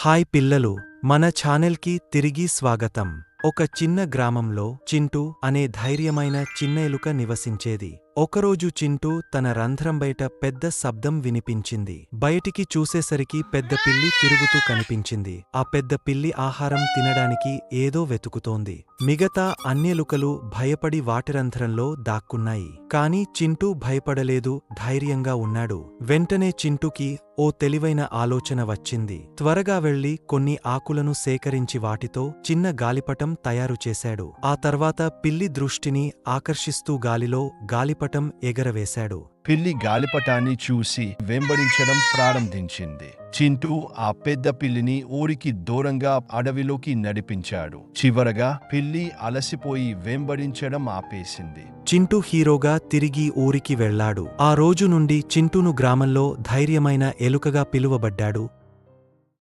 Hi పిల్లలు, మన ఛానల్కి తిరిగి స్వాగతం. ఒక చిన్న గ్రామంలో చింటూ అనే ధైర్యమైన చిన్న ఎలుక నివసించేది. ఒకరోజు చింటూ తన రంధ్రం బయట పెద్ద శబ్దం వినిపించింది. బయటికి చూసేసరికి పెద్ద పిల్లి తిరుగుతూ కనిపించింది. ఆ పెద్ద పిల్లి ఆహారం తినడానికి ఏదో వెతుకుతోంది. మిగతా అన్యెలుకలు భయపడి వాటి రంధ్రంలో దాక్కున్నాయి. కాని చింటూ భయపడలేదు, ధైర్యంగా ఉన్నాడు. వెంటనే చింటూకి ఓ తెలివైన ఆలోచన వచ్చింది. త్వరగా వెళ్లి కొన్ని ఆకులను సేకరించి వాటితో చిన్న గాలిపటం తయారు చేశాడు. ఆ తర్వాత పిల్లి దృష్టిని ఆకర్షిస్తూ గాలిలో గాలిపటం ఎగరవేశాడు. పిల్లి గాలిపటాన్ని చూసి వెంబడించడం ప్రారంభించింది. చింటూ ఆ పెద్ద పిల్లిని ఊరికి దూరంగా అడవిలోకి నడిపించాడు. చివరగా పిల్లి అలసిపోయి వెంబడించడం ఆపేసింది. చింటూ హీరోగా తిరిగి ఊరికి వెళ్లాడు. ఆ రోజు నుండి చింటూను గ్రామంలో ధైర్యమైన ఎలుకగా పిలువబడ్డాడు.